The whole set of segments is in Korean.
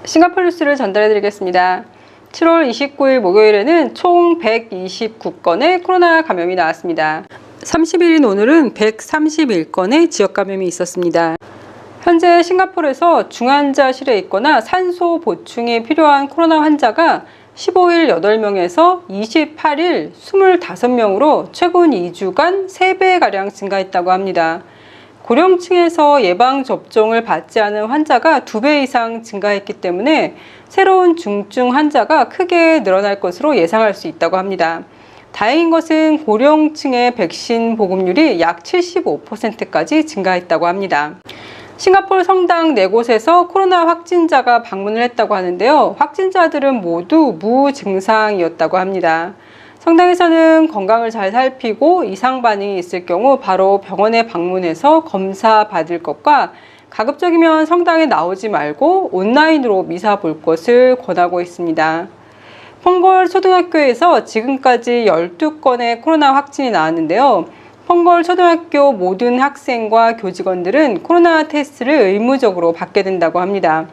싱가포르 뉴스를 전달해 드리겠습니다. 7월 29일 목요일에는 총 129건의 코로나 감염이 나왔습니다. 30일인 오늘은 131건의 지역 감염이 있었습니다. 현재 싱가포르에서 중환자실에 있거나 산소 보충이 필요한 코로나 환자가 15일 8명에서 28일 25명으로 최근 2주간 3배가량 증가했다고 합니다. 고령층에서 예방접종을 받지 않은 환자가 2배 이상 증가했기 때문에 새로운 중증 환자가 크게 늘어날 것으로 예상할 수 있다고 합니다. 다행인 것은 고령층의 백신 보급률이 약 75%까지 증가했다고 합니다. 싱가포르 성당 4곳에서 코로나 확진자가 방문을 했다고 하는데요. 확진자들은 모두 무증상이었다고 합니다. 성당에서는 건강을 잘 살피고 이상 반응이 있을 경우 바로 병원에 방문해서 검사 받을 것과 가급적이면 성당에 나오지 말고 온라인으로 미사 볼 것을 권하고 있습니다. 펑걸 초등학교에서 지금까지 12건의 코로나 확진이 나왔는데요. 펑걸 초등학교 모든 학생과 교직원들은 코로나 테스트를 의무적으로 받게 된다고 합니다.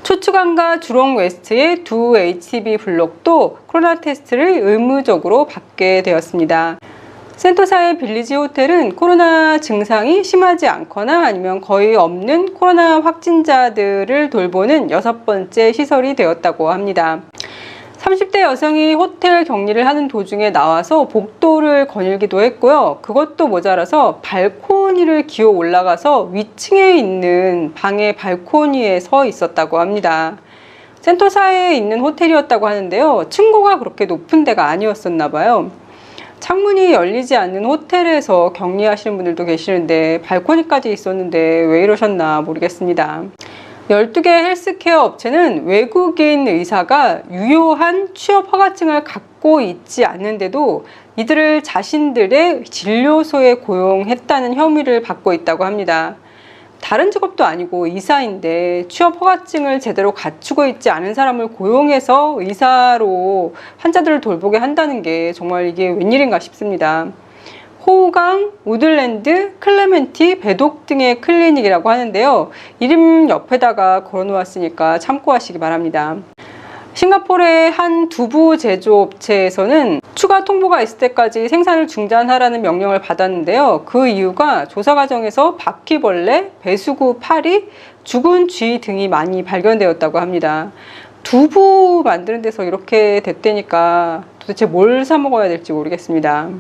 초추강과 주롱 웨스트의 두 HDB 블록도 코로나 테스트를 의무적으로 받게 되었습니다. 센토사의 빌리지 호텔은 코로나 증상이 심하지 않거나 아니면 거의 없는 코로나 확진자들을 돌보는 6번째 시설이 되었다고 합니다. 30대 여성이 호텔 격리를 하는 도중에 나와서 복도를 거닐기도 했고요. 그것도 모자라서 발코니를 기어 올라가서 위층에 있는 방의 발코니에 서 있었다고 합니다. 센토사에 있는 호텔이었다고 하는데요. 층고가 그렇게 높은 데가 아니었었나 봐요. 창문이 열리지 않는 호텔에서 격리하시는 분들도 계시는데 발코니까지 있었는데 왜 이러셨나 모르겠습니다. 12개 헬스케어 업체는 외국인 의사가 유효한 취업 허가증을 갖고 있지 않는데도 이들을 자신들의 진료소에 고용했다는 혐의를 받고 있다고 합니다. 다른 직업도 아니고 의사인데 취업 허가증을 제대로 갖추고 있지 않은 사람을 고용해서 의사로 환자들을 돌보게 한다는 게 정말 이게 웬일인가 싶습니다. 호우강, 우들랜드, 클레멘티, 배독 등의 클리닉이라고 하는데요. 이름 옆에다가 걸어놓았으니까 참고하시기 바랍니다. 싱가포르의 한 두부 제조업체에서는 추가 통보가 있을 때까지 생산을 중단하라는 명령을 받았는데요. 그 이유가 조사 과정에서 바퀴벌레, 배수구 파리, 죽은 쥐 등이 많이 발견되었다고 합니다. 두부 만드는 데서 이렇게 됐다니까 도대체 뭘 사 먹어야 될지 모르겠습니다.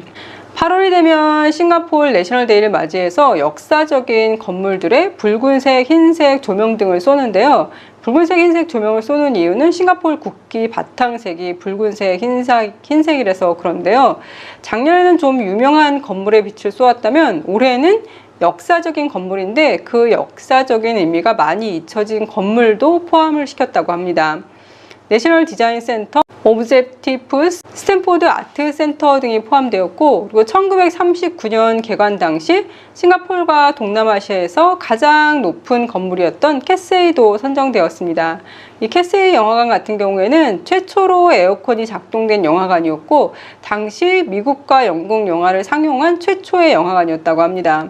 8월이 되면 싱가포르 내셔널데이를 맞이해서 역사적인 건물들의 붉은색, 흰색 조명 등을 쏘는데요. 붉은색, 흰색 조명을 쏘는 이유는 싱가포르 국기 바탕색이 붉은색, 흰색이라서 그런데요. 작년에는 좀 유명한 건물에 빛을 쏘았다면 올해는 역사적인 건물인데 그 역사적인 의미가 많이 잊혀진 건물도 포함을 시켰다고 합니다. 내셔널 디자인 센터, 오브젝티프스, 스탠포드 아트 센터 등이 포함되었고, 그리고 1939년 개관 당시 싱가포르가 동남아시아에서 가장 높은 건물이었던 캐세이도 선정되었습니다. 이 캐세이 영화관 같은 경우에는 최초로 에어컨이 작동된 영화관이었고, 당시 미국과 영국 영화를 상영한 최초의 영화관이었다고 합니다.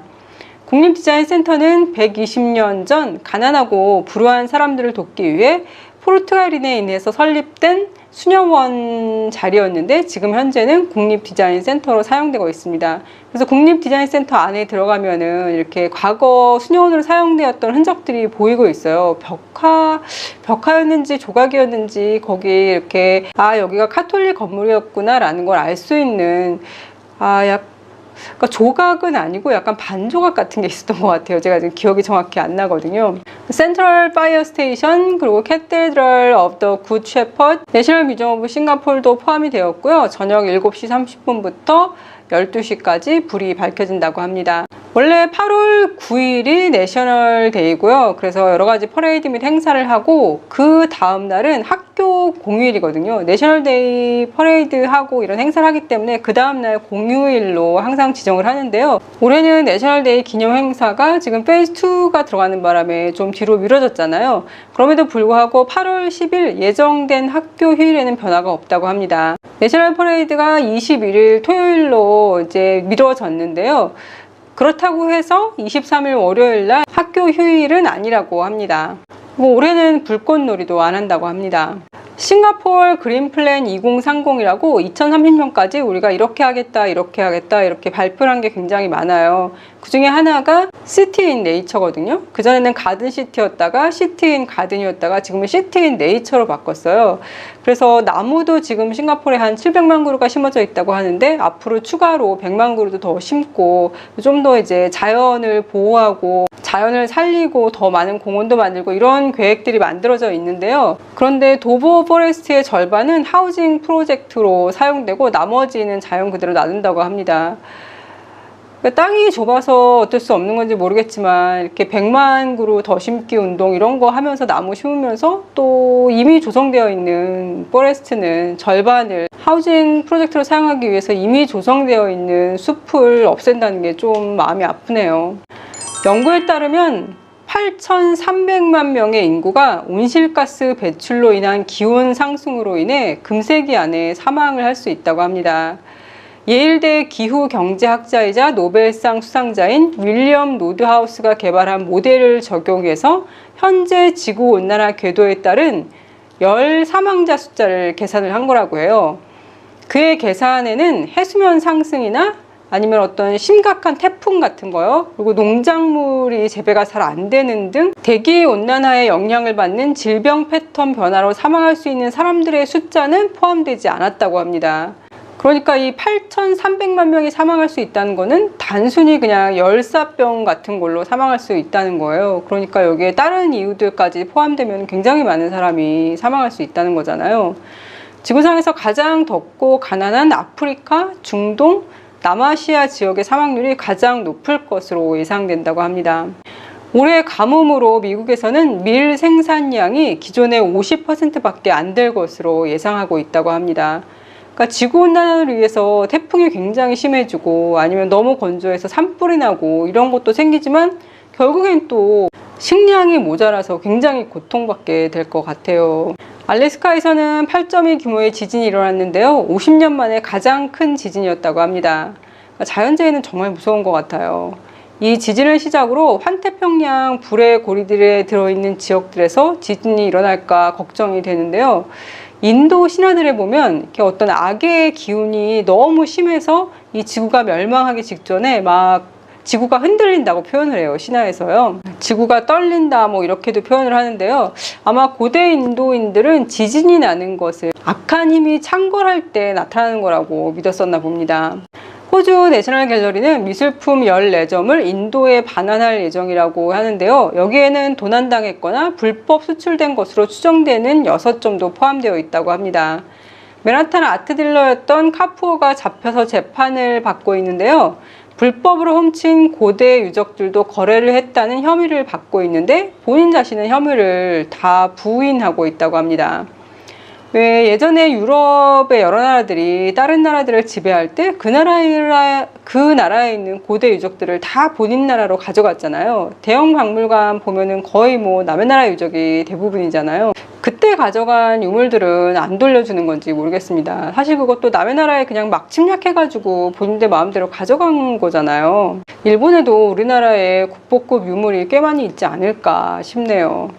국립디자인센터는 120년 전 가난하고 불우한 사람들을 돕기 위해 포르투갈인에 인해서 설립된 수녀원 자리였는데 지금 현재는 국립디자인센터로 사용되고 있습니다. 그래서 국립디자인센터 안에 들어가면은 이렇게 과거 수녀원으로 사용되었던 흔적들이 보이고 있어요. 벽화였는지 조각이었는지 거기 이렇게 여기가 카톨릭 건물이었구나 라는 걸 알 수 있는 그러니까 조각은 아니고 약간 반조각 같은 게 있었던 것 같아요. 제가 지금 기억이 정확히 안 나거든요. 센트럴 파이어 스테이션, 그리고 캐테드럴 오브 더 굿 셰퍼드, 내셔널 뮤지엄 오브 싱가포르도 포함이 되었고요. 저녁 7시 30분부터 12시까지 불이 밝혀진다고 합니다. 원래 8월 9일이 내셔널 데이고요. 그래서 여러 가지 퍼레이드 및 행사를 하고 그 다음 날은 학교 공휴일이거든요. 내셔널 데이 퍼레이드 하고 이런 행사를 하기 때문에 그 다음 날 공휴일로 항상 지정을 하는데요. 올해는 내셔널 데이 기념 행사가 지금 페이즈 2가 들어가는 바람에 좀 뒤로 미뤄졌잖아요. 그럼에도 불구하고 8월 10일 예정된 학교 휴일에는 변화가 없다고 합니다. 내셔널 퍼레이드가 21일 토요일로 이제 미뤄졌는데요. 그렇다고 해서 23일 월요일 날 학교 휴일은 아니라고 합니다. 그리고 올해는 불꽃놀이도 안 한다고 합니다. 싱가포르 그린 플랜 2030이라고 2030년까지 우리가 이렇게 하겠다 이렇게 발표를 한 게 굉장히 많아요. 그 중에 하나가 시티 인 네이처거든요. 그전에는 가든 시티였다가 시티 인 가든이었다가 지금은 시티 인 네이처로 바꿨어요. 그래서 나무도 지금 싱가포르에 한 700만 그루가 심어져 있다고 하는데 앞으로 추가로 100만 그루도 더 심고 좀 더 이제 자연을 보호하고 자연을 살리고 더 많은 공원도 만들고 이런 계획들이 만들어져 있는데요. 그런데 도보 포레스트의 절반은 하우징 프로젝트로 사용되고 나머지는 자연 그대로 놔둔다고 합니다. 그러니까 땅이 좁아서 어쩔 수 없는 건지 모르겠지만 이렇게 100만 그루 더 심기 운동 이런 거 하면서 나무 심으면서 또 이미 조성되어 있는 포레스트는 절반을 하우징 프로젝트로 사용하기 위해서 이미 조성되어 있는 숲을 없앤다는 게 좀 마음이 아프네요. 연구에 따르면 8,300만 명의 인구가 온실가스 배출로 인한 기온 상승으로 인해 금세기 안에 사망을 할 수 있다고 합니다. 예일대 기후경제학자이자 노벨상 수상자인 윌리엄 노드하우스가 개발한 모델을 적용해서 현재 지구온난화 궤도에 따른 열 사망자 숫자를 계산을 한 거라고 해요. 그의 계산에는 해수면 상승이나 아니면 어떤 심각한 태풍 같은 거요. 그리고 농작물이 재배가 잘 안 되는 등 대기 온난화의 영향을 받는 질병 패턴 변화로 사망할 수 있는 사람들의 숫자는 포함되지 않았다고 합니다. 그러니까 이 8,300만 명이 사망할 수 있다는 거는 단순히 그냥 열사병 같은 걸로 사망할 수 있다는 거예요. 그러니까 여기에 다른 이유들까지 포함되면 굉장히 많은 사람이 사망할 수 있다는 거잖아요. 지구상에서 가장 덥고 가난한 아프리카, 중동, 남아시아 지역의 사망률이 가장 높을 것으로 예상된다고 합니다. 올해 가뭄으로 미국에서는 밀 생산량이 기존의 50%밖에 안 될 것으로 예상하고 있다고 합니다. 그러니까 지구온난화를 위해서 태풍이 굉장히 심해지고 아니면 너무 건조해서 산불이 나고 이런 것도 생기지만 결국엔 또 식량이 모자라서 굉장히 고통받게 될 것 같아요. 알래스카에서는 8.2 규모의 지진이 일어났는데요. 50년 만에 가장 큰 지진이었다고 합니다. 그러니까 자연재해는 정말 무서운 것 같아요. 이 지진을 시작으로 환태평양 불의 고리들에 들어있는 지역들에서 지진이 일어날까 걱정이 되는데요. 인도 신화들에 보면 이렇게 어떤 악의 기운이 너무 심해서 이 지구가 멸망하기 직전에 막 지구가 흔들린다고 표현을 해요. 신화에서요. 지구가 떨린다 뭐 이렇게도 표현을 하는데요. 아마 고대 인도인들은 지진이 나는 것을 악한 힘이 창궐할 때 나타나는 거라고 믿었었나 봅니다. 호주 내셔널 갤러리는 미술품 14점을 인도에 반환할 예정이라고 하는데요. 여기에는 도난당했거나 불법 수출된 것으로 추정되는 6점도 포함되어 있다고 합니다. 맨하탄 아트딜러였던 카푸어가 잡혀서 재판을 받고 있는데요. 불법으로 훔친 고대 유적들도 거래를 했다는 혐의를 받고 있는데 본인 자신은 혐의를 다 부인하고 있다고 합니다. 왜 예전에 유럽의 여러 나라들이 다른 나라들을 지배할 때 그 나라에 있는 고대 유적들을 다 본인 나라로 가져갔잖아요. 대형 박물관 보면은 거의 뭐 남의 나라 유적이 대부분이잖아요. 그때 가져간 유물들은 안 돌려주는 건지 모르겠습니다. 사실 그것도 남의 나라에 그냥 막 침략해가지고 본인들 마음대로 가져간 거잖아요. 일본에도 우리나라에 국보급 유물이 꽤 많이 있지 않을까 싶네요.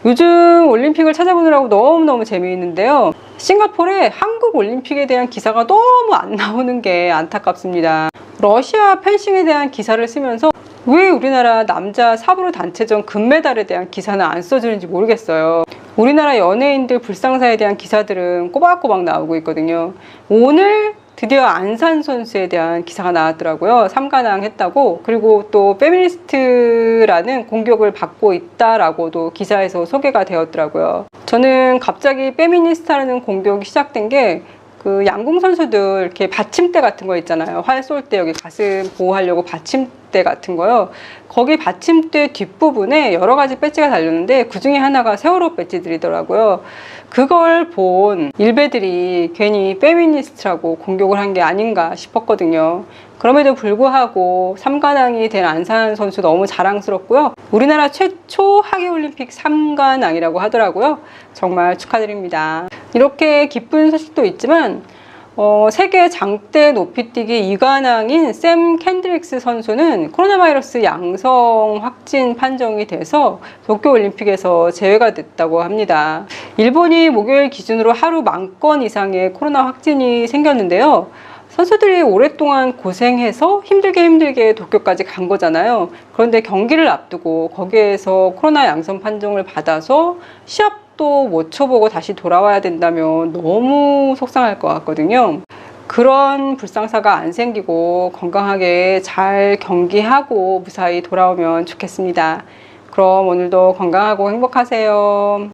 요즘 올림픽을 찾아보느라고 너무너무 재미있는데요. 싱가포르에 한국 올림픽에 대한 기사가 너무 안 나오는 게 안타깝습니다. 러시아 펜싱에 대한 기사를 쓰면서 왜 우리나라 남자 사브르 단체전 금메달에 대한 기사는 안 써주는지 모르겠어요. 우리나라 연예인들 불상사에 대한 기사들은 꼬박꼬박 나오고 있거든요. 오늘 드디어 안산 선수에 대한 기사가 나왔더라고요. 3관왕 했다고. 그리고 또 페미니스트라는 공격을 받고 있다라고도 기사에서 소개가 되었더라고요. 저는 갑자기 페미니스트라는 공격이 시작된 게 그 양궁 선수들 이렇게 받침대 같은 거 있잖아요. 활 쏠 때 여기 가슴 보호하려고 받침대 같은 거요. 거기 받침대 뒷부분에 여러 가지 배지가 달렸는데 그 중에 하나가 세월호 배지들이더라고요. 그걸 본 일베들이 괜히 페미니스트라고 공격을 한 게 아닌가 싶었거든요. 그럼에도 불구하고 3관왕이 된 안산 선수 너무 자랑스럽고요. 우리나라 최초 하계올림픽 3관왕이라고 하더라고요. 정말 축하드립니다. 이렇게 기쁜 소식도 있지만 세계 장대 높이뛰기 2관왕인 샘 캔드릭스 선수는 코로나 바이러스 양성 확진 판정이 돼서 도쿄올림픽에서 제외가 됐다고 합니다. 일본이 목요일 기준으로 하루 10,000건 이상의 코로나 확진이 생겼는데요. 선수들이 오랫동안 고생해서 힘들게 도쿄까지 간 거잖아요. 그런데 경기를 앞두고 거기에서 코로나 양성 판정을 받아서 시합도 못 쳐보고 다시 돌아와야 된다면 너무 속상할 것 같거든요. 그런 불상사가 안 생기고 건강하게 잘 경기하고 무사히 돌아오면 좋겠습니다. 그럼 오늘도 건강하고 행복하세요.